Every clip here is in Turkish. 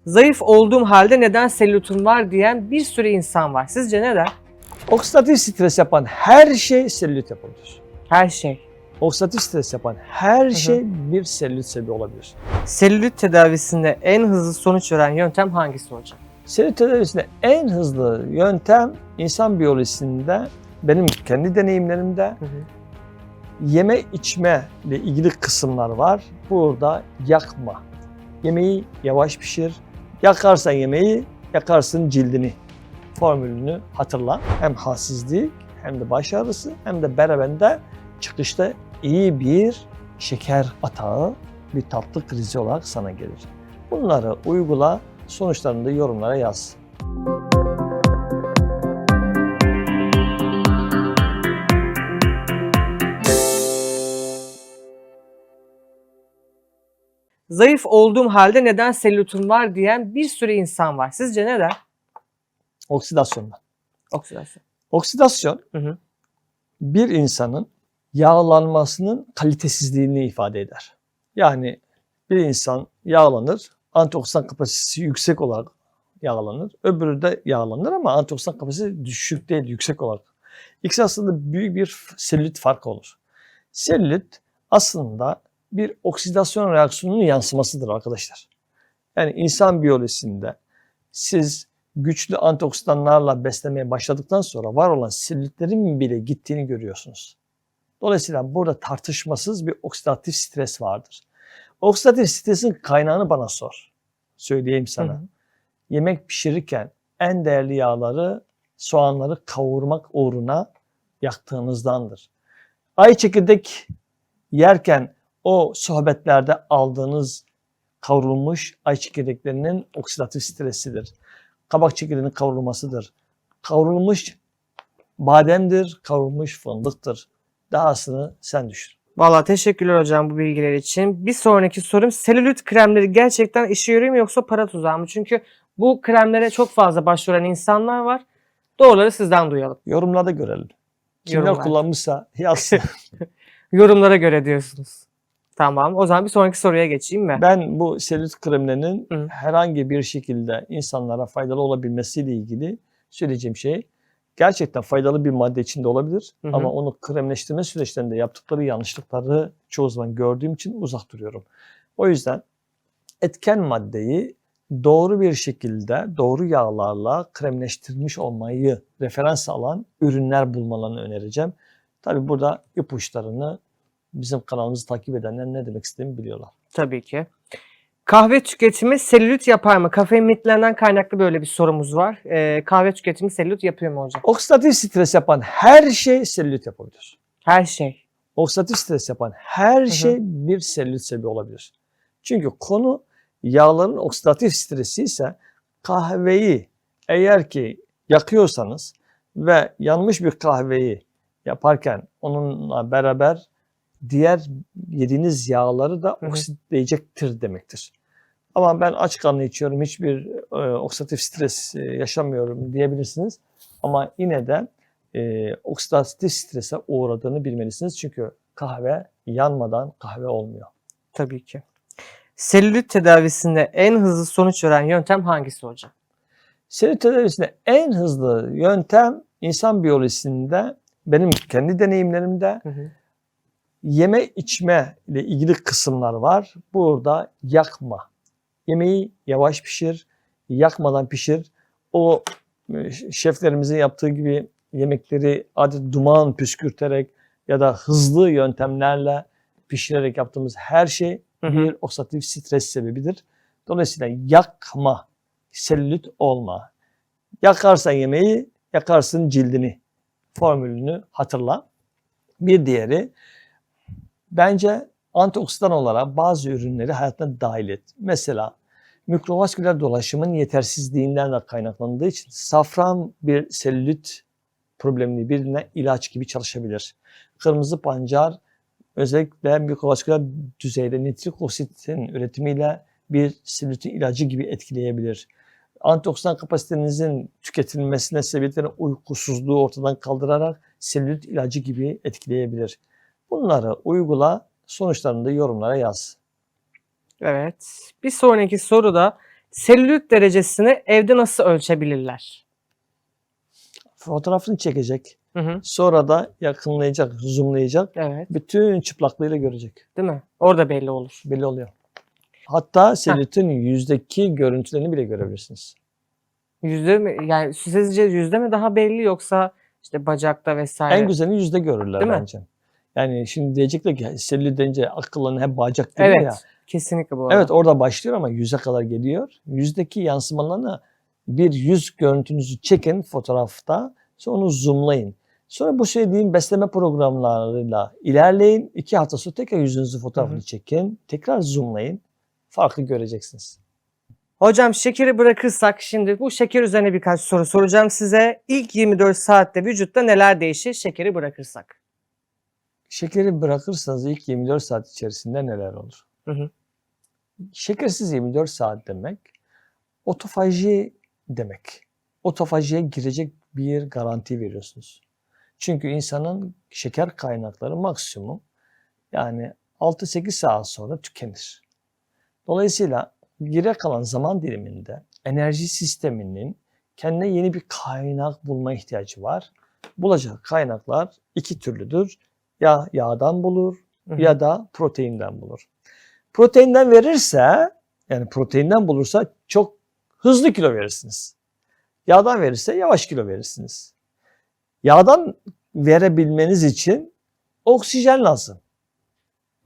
Zayıf olduğum halde neden selülitim var diyen bir sürü insan var. Sizce neden? Oksidatif stres yapan her şey selülit yapabilir. Her şey. Oksidatif stres yapan her şey bir selülit sebebi olabilir. Selülit tedavisinde en hızlı sonuç veren yöntem hangisi hocam? Selülit tedavisinde en hızlı yöntem insan biyolojisinde benim kendi deneyimlerimde yeme içme ile ilgili kısımlar var. Burada yakma. Yemeği yavaş pişir. Yakarsan yemeği, yakarsın cildini formülünü hatırla. Hem halsizlik hem de baş ağrısı hem de beraberinde çıkışta iyi bir şeker atağı, bir tatlı krizi olarak sana gelir. Bunları uygula, sonuçlarını da yorumlara yaz. Zayıf olduğum halde neden selülitim var diyen bir sürü insan var. Sizce neden? Oksidasyondan. Oksidasyon. Oksidasyon Hı. bir insanın yağlanmasının kalitesizliğini ifade eder. Yani bir insan yağlanır, antioksidan kapasitesi yüksek olarak yağlanır. Öbürü de yağlanır ama antioksidan kapasitesi düşük değil, yüksek olarak. İkisi aslında büyük bir selülit farkı olur. Selülit aslında bir oksidasyon reaksiyonunun yansımasıdır arkadaşlar. Yani insan biyolojisinde siz güçlü antioksidanlarla beslemeye başladıktan sonra var olan selülitlerin bile gittiğini görüyorsunuz. Dolayısıyla burada tartışmasız bir oksidatif stres vardır. Oksidatif stresin kaynağını bana sor. Söyleyeyim sana. Yemek pişirirken en değerli yağları, soğanları kavurmak uğruna yaktığınızdandır. Ay çekirdek yerken o sohbetlerde aldığınız kavrulmuş ay çekirdeklerinin oksidatif stresidir. Kabak çekirdeğinin kavrulmasıdır. Kavrulmuş bademdir, kavrulmuş fındıktır. Dahasını sen düşün. Vallahi teşekkürler hocam bu bilgiler için. Bir sonraki sorum, selülit kremleri gerçekten işe yarıyor mu yoksa para tuzağı mı? Çünkü bu kremlere çok fazla başvuran insanlar var. Doğruları sizden duyalım. Yorumlarda görelim. Kimler Yorumlar. kullanmışsa yazsın. Yorumlara göre diyorsunuz. Tamam. O zaman bir sonraki soruya geçeyim mi? Ben bu selülit kremlerinin Hı. herhangi bir şekilde insanlara faydalı olabilmesiyle ilgili söyleyeceğim şey, gerçekten faydalı bir madde içinde olabilir. Hı hı. Ama onu kremleştirme süreçlerinde yaptıkları yanlışlıkları çoğu zaman gördüğüm için uzak duruyorum. O yüzden etken maddeyi doğru bir şekilde doğru yağlarla kremleştirilmiş olmayı referans alan ürünler bulmalarını önereceğim. Tabii burada ipuçlarını bizim kanalımızı takip edenler ne demek istediğimi biliyorlar. Tabii ki. Kahve tüketimi selülit yapar mı? Kafein mitlerinden kaynaklı böyle bir sorumuz var. Kahve tüketimi selülit yapıyor mu hocam? Oksidatif stres yapan her şey selülit yapabilir. Her şey. Oksidatif stres yapan her şey bir selülit sebebi olabilir. Çünkü konu yağların oksidatif stresi ise kahveyi eğer ki yakıyorsanız ve yanmış bir kahveyi yaparken onunla beraber diğer yediğiniz yağları da oksitleyecektir demektir. Ama ben aç karnı içiyorum, hiçbir oksidatif stres yaşamıyorum diyebilirsiniz. Ama yine de oksidatif strese uğradığını bilmelisiniz. Çünkü kahve yanmadan kahve olmuyor. Tabii ki. Selülit tedavisinde en hızlı sonuç veren yöntem hangisi hocam? Selülit tedavisinde en hızlı yöntem insan biyolojisinde benim kendi deneyimlerimde yeme içme ile ilgili kısımlar var. Burada yakma. Yemeği yavaş pişir, yakmadan pişir. O şeflerimizin yaptığı gibi yemekleri adeta duman püskürterek ya da hızlı yöntemlerle pişirerek yaptığımız her şey bir oksidatif stres sebebidir. Dolayısıyla yakma, selülit olma. Yakarsan yemeği, yakarsın cildini formülünü hatırla. Bir diğeri, bence antioksidan olarak bazı ürünleri hayatına dahil et. Mesela mikrovasküler dolaşımın yetersizliğinden de kaynaklandığı için safran bir selülit problemini birine ilaç gibi çalışabilir. Kırmızı pancar özellikle mikrovasküler düzeyde nitrik ositin üretimiyle bir selülitin ilacı gibi etkileyebilir. Antioksidan kapasitenizin tüketilmesine sebep veren uykusuzluğu ortadan kaldırarak selülit ilacı gibi etkileyebilir. Bunları uygula, sonuçlarını da yorumlara yaz. Evet. Bir sonraki soruda Selülit derecesini evde nasıl ölçebilirler? Fotoğrafını çekecek. Hı hı. Sonra da yakınlayacak, zoomlayacak. Evet. Bütün çıplaklığıyla görecek. Değil mi? Orada belli olur. Belli oluyor. Hatta selülitin yüzdeki görüntülerini bile görebilirsiniz. Yüzde mi? Yani sizce yüzde mi daha belli yoksa işte bacakta vesaire? En güzelini yüzde görürler Değil mi? bence. Yani şimdi diyecekler ki selülit deyince akıllarına hep bacak geliyor Evet. ya. Kesinlikle bu arada. Evet, orada başlıyor ama yüze kadar geliyor. Yüzdeki yansımalarını, bir yüz görüntünüzü çekin fotoğrafta. Sonra onu zoomlayın. Sonra bu söylediğim besleme programlarıyla ilerleyin. 2 hafta sonra tekrar yüzünüzü fotoğrafını çekin. Tekrar zoomlayın. Farkı göreceksiniz. Hocam şekeri bırakırsak şimdi bu şeker üzerine birkaç soru soracağım size. İlk 24 saatte vücutta neler değişir şekeri bırakırsak? Şekeri bırakırsanız ilk 24 saat içerisinde neler olur? Hı hı. Şekersiz 24 saat demek, otofaji demek. Otofajiye girecek bir garanti veriyorsunuz. Çünkü insanın şeker kaynakları maksimum yani 6-8 saat sonra tükenir. Dolayısıyla geriye kalan zaman diliminde enerji sisteminin kendine yeni bir kaynak bulma ihtiyacı var. Bulacak kaynaklar iki türlüdür. Ya yağdan bulur ya da proteinden bulur. Proteinden verirse, yani proteinden bulursa çok hızlı kilo verirsiniz. Yağdan verirse yavaş kilo verirsiniz. Yağdan verebilmeniz için oksijen lazım.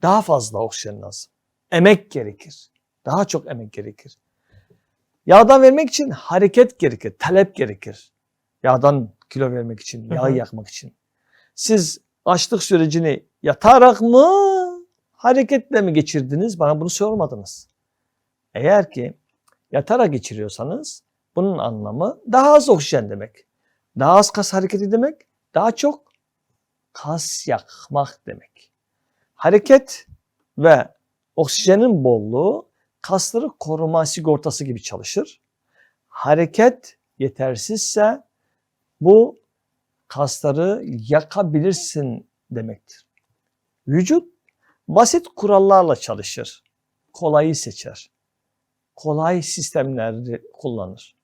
Daha fazla oksijen lazım. Emek gerekir. Daha çok emek gerekir. Yağdan vermek için hareket gerekir, talep gerekir. Yağdan kilo vermek için, yağı yakmak için. Siz açlık sürecini yatarak mı, hareketle mi geçirdiniz? Bana bunu sormadınız. Eğer ki yatarak geçiriyorsanız bunun anlamı daha az oksijen demek. Daha az kas hareketi demek, daha çok kas yakmak demek. Hareket ve oksijenin bolluğu kasları koruma sigortası gibi çalışır. Hareket yetersizse bu kasları yakabilirsin demektir. Vücut basit kurallarla çalışır. Kolayı seçer. Kolay sistemleri kullanır.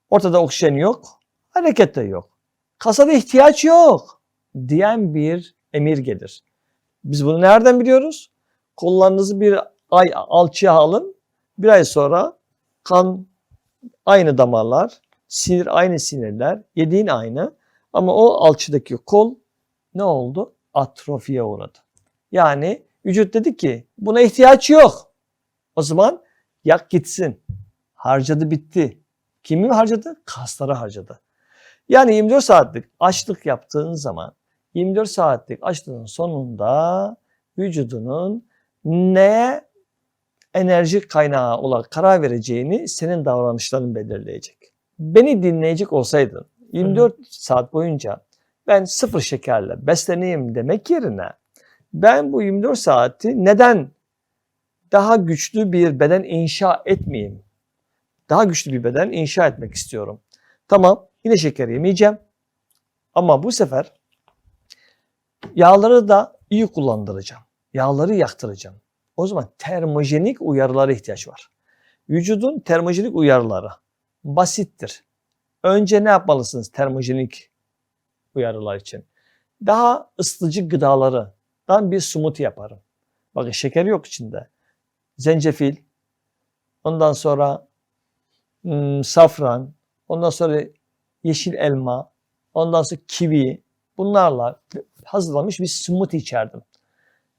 Ortada oksijen yok, hareket de yok. Kasa da ihtiyaç yok diyen bir emir gelir. Biz bunu nereden biliyoruz? Kollarınızı bir ay alçıya alın. Bir ay sonra kan aynı damarlar, sinir aynı sinirler, yediğin aynı. Ama o alçıdaki kol ne oldu? Atrofiye uğradı. Yani vücut dedi ki buna ihtiyaç yok. O zaman yak gitsin. Harcadı bitti. Kimi harcadı? Kasları harcadı. Yani 24 saatlik açlık yaptığın zaman 24 saatlik açlığın sonunda vücudunun neye enerji kaynağı olarak karar vereceğini senin davranışların belirleyecek. Beni dinleyecek olsaydın 24 saat boyunca ben sıfır şekerle besleneyim demek yerine ben bu 24 saati neden daha güçlü bir beden inşa etmeyeyim? Daha güçlü bir beden inşa etmek istiyorum. Tamam, yine şeker yemeyeceğim. Ama bu sefer yağları da iyi kullandıracağım. Yağları yaktıracağım. O zaman termojenik uyarılara ihtiyaç var. Vücudun termojenik uyarıları basittir. Önce ne yapmalısınız termojenik uyarılar için? Daha ısıtıcı gıdalardan bir smoothie yaparım. Bakın şeker yok içinde. Zencefil, ondan sonra safran, ondan sonra yeşil elma, ondan sonra kivi, bunlarla hazırlanmış bir smoothie içerdim.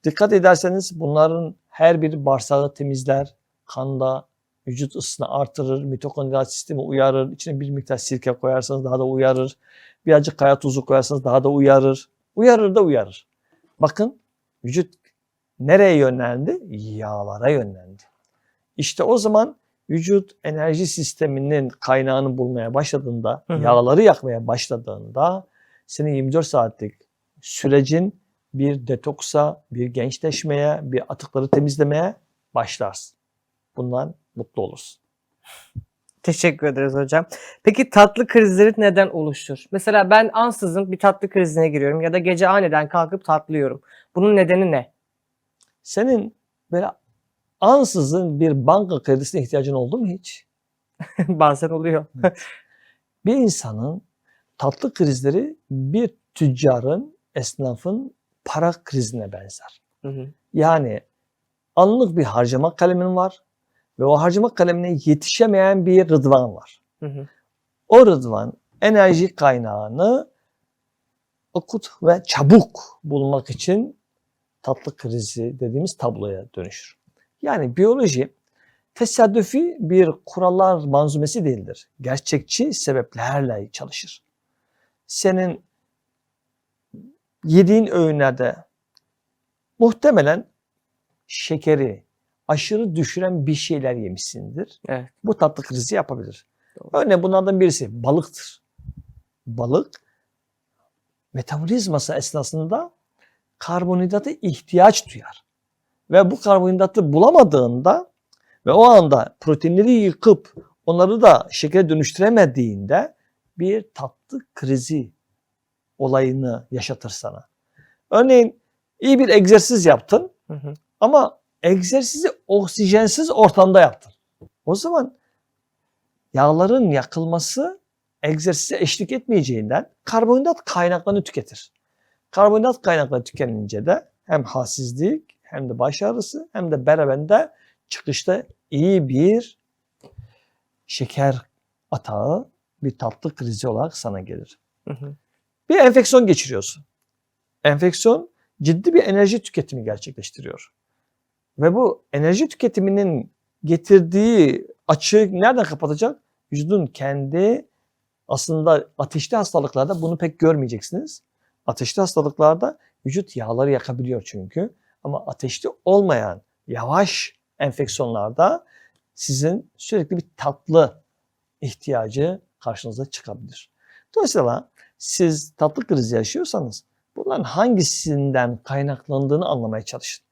Dikkat ederseniz bunların her biri bağırsağı temizler, kanda vücut ısısını artırır, mitokondriyal sistemi uyarır, içine bir miktar sirke koyarsanız daha da uyarır, birazcık kaya tuzu koyarsanız daha da uyarır. Uyarır da uyarır. Bakın vücut nereye yönlendi? Yağlara yönlendi. İşte o zaman vücut enerji sisteminin kaynağını bulmaya başladığında, yağları yakmaya başladığında senin 24 saatlik sürecin bir detoksa, bir gençleşmeye, bir atıkları temizlemeye başlarsın. Bundan mutlu olursun. Teşekkür ederiz hocam. Peki tatlı krizleri neden oluşur? Mesela ben ansızın bir tatlı krizine giriyorum ya da gece aniden kalkıp tatlı yiyorum. Bunun nedeni ne? Senin böyle ansızın bir banka kredisine ihtiyacın oldu mu hiç? Bazen oluyor. Bir insanın tatlı krizleri bir tüccarın, esnafın para krizine benzer. Hı hı. Yani anlık bir harcama kalemin var ve o harcama kalemine yetişemeyen bir rıdvan var. Hı hı. O rıdvan enerji kaynağını akut ve çabuk bulmak için tatlı krizi dediğimiz tabloya dönüşür. Yani biyoloji tesadüfi bir kurallar manzumesi değildir. Gerçekçi sebeplerle çalışır. Senin yediğin öğünlerde muhtemelen şekeri aşırı düşüren bir şeyler yemişsindir. Evet. Bu tatlı krizi yapabilir. Doğru. Örneğin bunlardan birisi balıktır. Balık metabolizması esnasında karbonhidrata ihtiyaç duyar. Ve bu karbonhidratı bulamadığında ve o anda proteinleri yıkıp onları da şekere dönüştüremediğinde bir tatlı krizi olayını yaşatır sana. Örneğin iyi bir egzersiz yaptın Hı hı. ama egzersizi oksijensiz ortamda yaptın. O zaman yağların yakılması egzersize eşlik etmeyeceğinden karbonhidrat kaynaklarını tüketir. Karbonhidrat kaynakları tükenince de hem halsizlik hem de baş ağrısı hem de beraberinde çıkışta iyi bir şeker atağı, bir tatlı krizi olarak sana gelir. Hı hı. Bir enfeksiyon geçiriyorsun. Enfeksiyon ciddi bir enerji tüketimi gerçekleştiriyor. Ve bu enerji tüketiminin getirdiği açığı nereden kapatacak? Vücudun kendi aslında ateşli hastalıklarda bunu pek görmeyeceksiniz. Ateşli hastalıklarda vücut yağları yakabiliyor çünkü. Ama ateşli olmayan yavaş enfeksiyonlarda sizin sürekli bir tatlı ihtiyacı karşınıza çıkabilir. Dolayısıyla siz tatlı krizi yaşıyorsanız bunların hangisinden kaynaklandığını anlamaya çalışın.